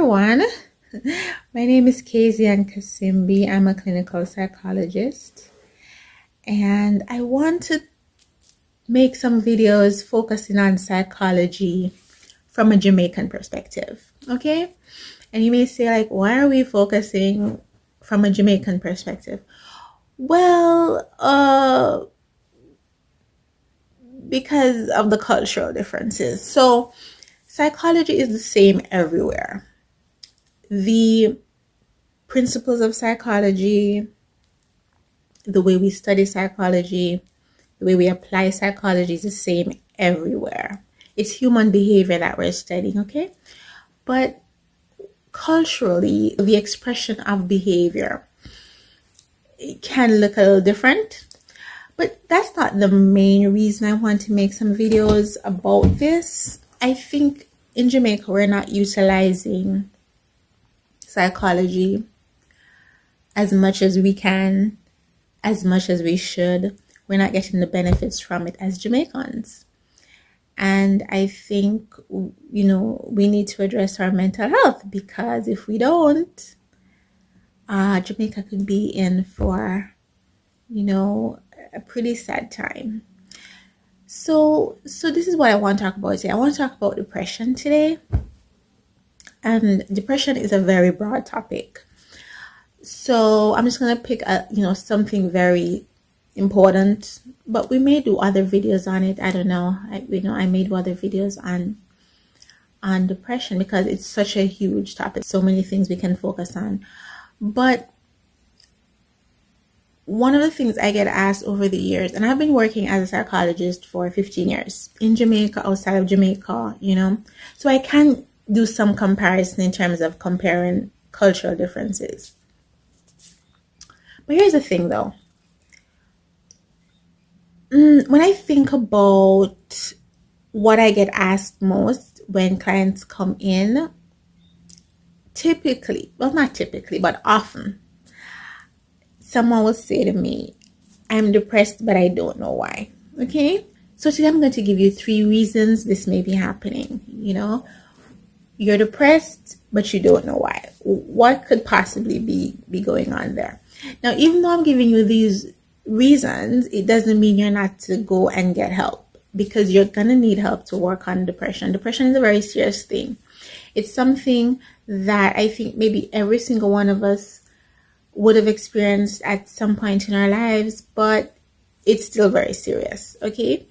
everyone. My name is Kazie-Ann. I'm a clinical psychologist, and I want to make some videos focusing on psychology from a Jamaican perspective. Okay? And you may say, like, why are we focusing from a Jamaican perspective? Well, because of the cultural differences. So psychology is the same everywhere. The principles of psychology, the way we study psychology, the way we apply psychology is the same everywhere. It's human behavior that we're studying, okay? But culturally, the expression of behavior, it can look a little different. But that's not the main reason I want to make some videos about this. I think in Jamaica, we're not utilizing psychology as much as we can, as much as we should. We're not getting the benefits from it as Jamaicans. And I think, we need to address our mental health, because if we don't, Jamaica could be in for, a pretty sad time. So this is what I want to talk about today. I want to talk about depression today. And depression is a very broad topic. So I'm just going to pick something very important, but we may do other videos on it. I don't know. I made other videos on depression because it's such a huge topic. So many things we can focus on. But one of the things I get asked over the years, and I've been working as a psychologist for 15 years in Jamaica, outside of Jamaica, so I can do some comparison in terms of comparing cultural differences. But here's the thing though. When I think about what I get asked most when clients come in, not typically, but often, someone will say to me, I'm depressed, but I don't know why. Okay? So today I'm going to give you 3 reasons this may be happening. You're depressed, but you don't know why. What could possibly be going on there? Now, even though I'm giving you these reasons, it doesn't mean you're not to go and get help, because you're going to need help to work on depression. Depression is a very serious thing. It's something that I think maybe every single one of us would have experienced at some point in our lives, but it's still very serious, okay?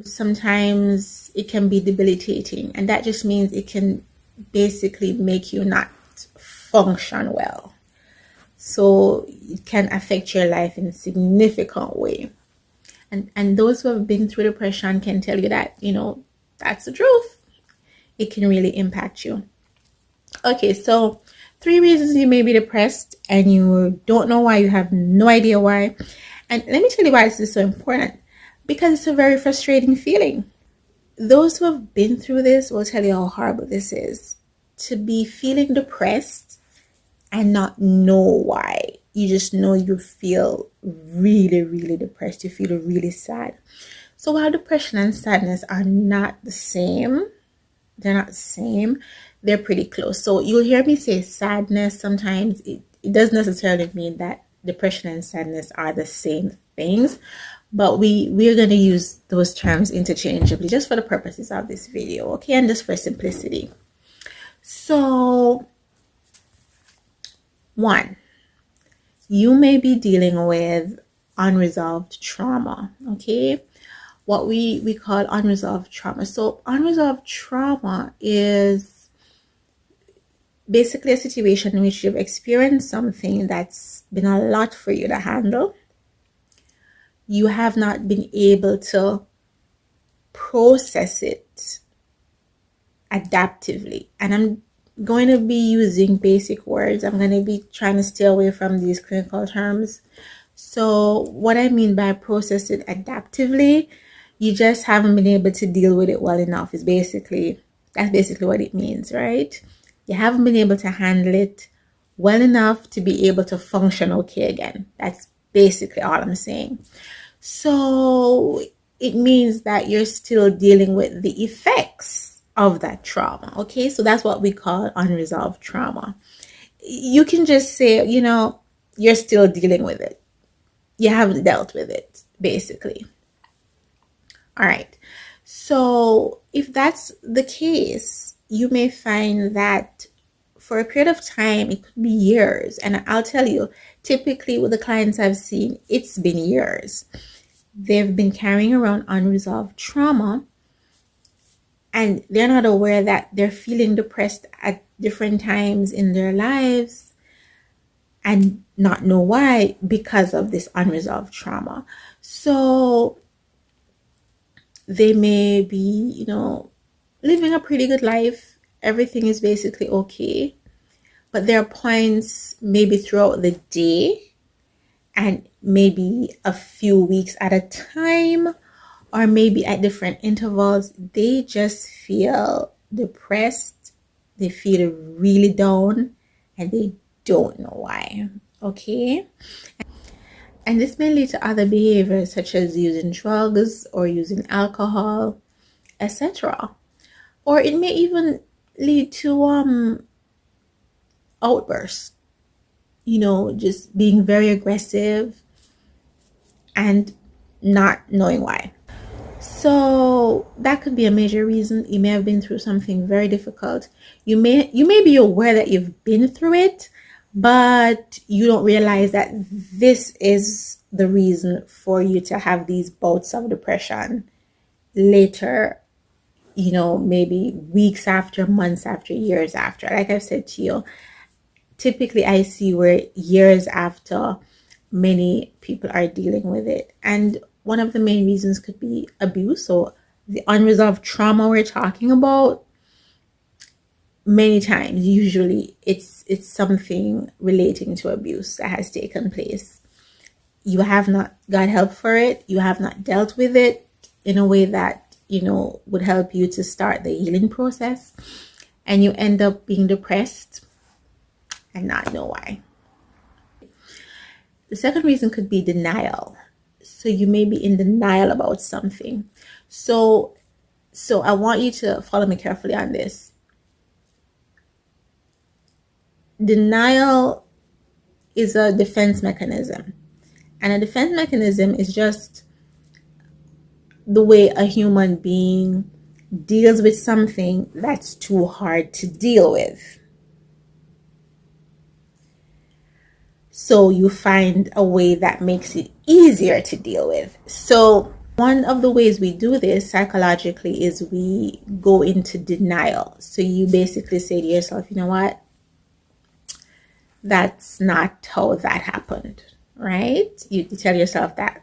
Sometimes it can be debilitating, and that just means it can basically make you not function well. So it can affect your life in a significant way. And those who have been through depression can tell you that, that's the truth. It can really impact you. Okay, so 3 reasons you may be depressed and you don't know why, you have no idea why. And let me tell you why this is so important. Because it's a very frustrating feeling. Those who have been through this will tell you how horrible this is. To be feeling depressed and not know why. You just know you feel really, really depressed. You feel really sad. So while depression and sadness are not the same, they're pretty close. So you'll hear me say sadness sometimes. It doesn't necessarily mean that depression and sadness are the same things, but we're going to use those terms interchangeably just for the purposes of this video, okay, and just for simplicity. So 1, you may be dealing with unresolved trauma, okay? What we call unresolved trauma. So unresolved trauma is basically a situation in which you've experienced something that's been a lot for you to handle. You have not been able to process it adaptively. And I'm going to be using basic words. I'm going to be trying to stay away from these clinical terms. So what I mean by process it adaptively, you just haven't been able to deal with it well enough. That's basically what it means, right? You haven't been able to handle it well enough to be able to function okay again. That's basically all I'm saying. So it means that you're still dealing with the effects of that trauma. Okay, so that's what we call unresolved trauma. You can just say, you're still dealing with it. You haven't dealt with it, basically. All right. So if that's the case, you may find that for a period of time, it could be years. And I'll tell you, typically with the clients I've seen, it's been years. They've been carrying around unresolved trauma, and they're not aware that they're feeling depressed at different times in their lives and not know why, because of this unresolved trauma. So they may be, living a pretty good life. Everything is basically okay. But there are points maybe throughout the day and maybe a few weeks at a time, or maybe at different intervals, they just feel depressed. They feel really down and they don't know why. Okay. And this may lead to other behaviors such as using drugs or using alcohol, etc. Or it may even lead to outbursts, just being very aggressive and not knowing why. So that could be a major reason. You may have been through something very difficult. You may be aware that you've been through it, but you don't realize that this is the reason for you to have these bouts of depression later, maybe weeks after, months after, years after. Like I've said to you, typically I see where years after many people are dealing with it. And one of the main reasons could be abuse. So the unresolved trauma we're talking about, many times, usually it's something relating to abuse that has taken place. You have not got help for it. You have not dealt with it in a way that, would help you to start the healing process. And you end up being depressed and not know why. The second reason could be denial. So you may be in denial about something. So I want you to follow me carefully on this. Denial is a defense mechanism. And a defense mechanism is just the way a human being deals with something that's too hard to deal with. So you find a way that makes it easier to deal with. So one of the ways we do this psychologically is we go into denial. So you basically say to yourself, you know what? That's not how that happened, right? You tell yourself that,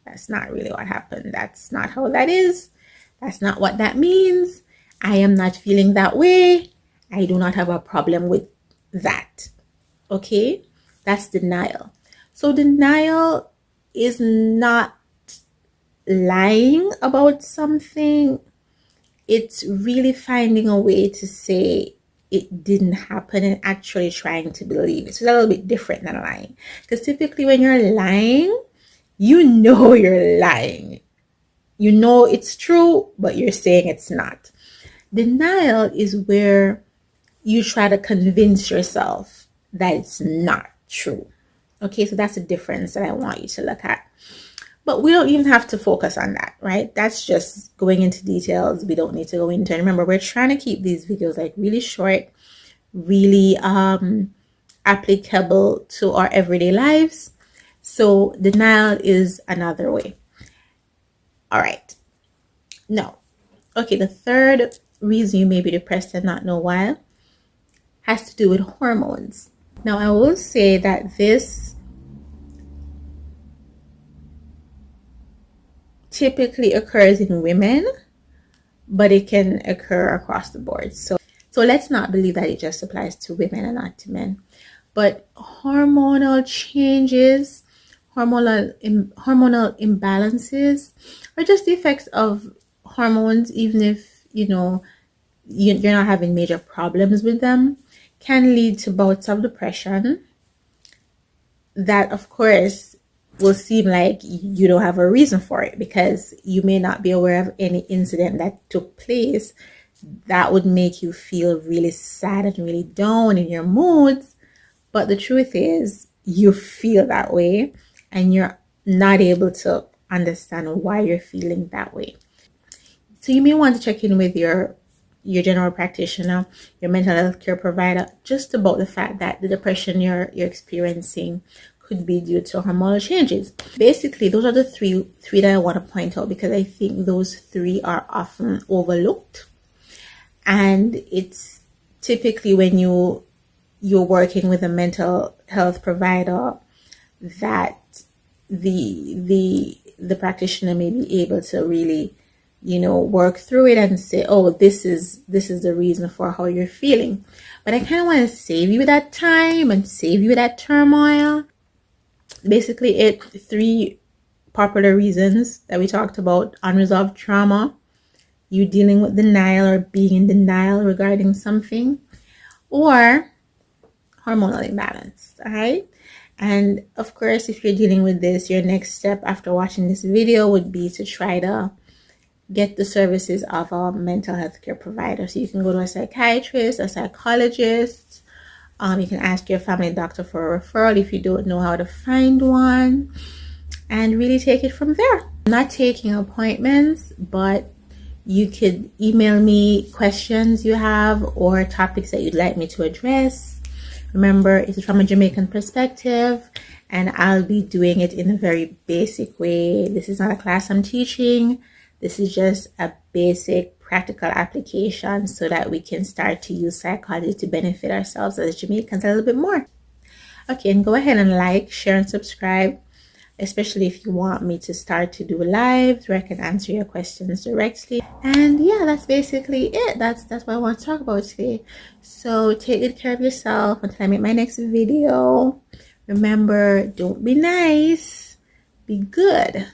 that's not really what happened. That's not how that is. That's not what that means. I am not feeling that way. I do not have a problem with that. Okay? That's denial. So denial is not lying about something. It's really finding a way to say it didn't happen and actually trying to believe it. So it's a little bit different than lying. Because typically when you're lying, you know you're lying. You know it's true, but you're saying it's not. Denial is where you try to convince yourself that it's not true. Okay, so that's a difference that I want you to look at. But we don't even have to focus on that, right? That's just going into details we don't need to go into. And remember, we're trying to keep these videos like really short, really applicable to our everyday lives. So denial is another way. All right. Now, okay, the third reason you may be depressed and not know why has to do with hormones. Now, I will say that this typically occurs in women, but it can occur across the board. So let's not believe that it just applies to women and not to men. But hormonal changes, hormonal imbalances, or just the effects of hormones, even if you're not having major problems with them, can lead to bouts of depression that, of course, will seem like you don't have a reason for it, because you may not be aware of any incident that took place that would make you feel really sad and really down in your moods. But the truth is, you feel that way and you're not able to understand why you're feeling that way. So you may want to check in with your general practitioner, your mental health care provider, just about the fact that the depression you're experiencing could be due to hormonal changes. Basically, those are the three that I want to point out, because I think those three are often overlooked. And it's typically when you're working with a mental health provider that the practitioner may be able to really, work through it and say, oh, this is the reason for how you're feeling. But I kind of want to save you that time and save you that turmoil. Basically, three popular reasons that we talked about: unresolved trauma, you dealing with denial or being in denial regarding something, or hormonal imbalance. All right. And of course, if you're dealing with this, your next step after watching this video would be to try to get the services of a mental health care provider. So you can go to a psychiatrist, a psychologist. You can ask your family doctor for a referral if you don't know how to find one, and really take it from there. I'm not taking appointments, but you could email me questions you have or topics that you'd like me to address. Remember, it's from a Jamaican perspective, and I'll be doing it in a very basic way. This is not a class I'm teaching. This is just a basic practical application so that we can start to use psychology to benefit ourselves as Jamaicans a little bit more. Okay, and go ahead and like, share, and subscribe, especially if you want me to start to do lives where I can answer your questions directly. And yeah, that's basically it. That's what I want to talk about today. So take good care of yourself until I make my next video. Remember, don't be nice, be good.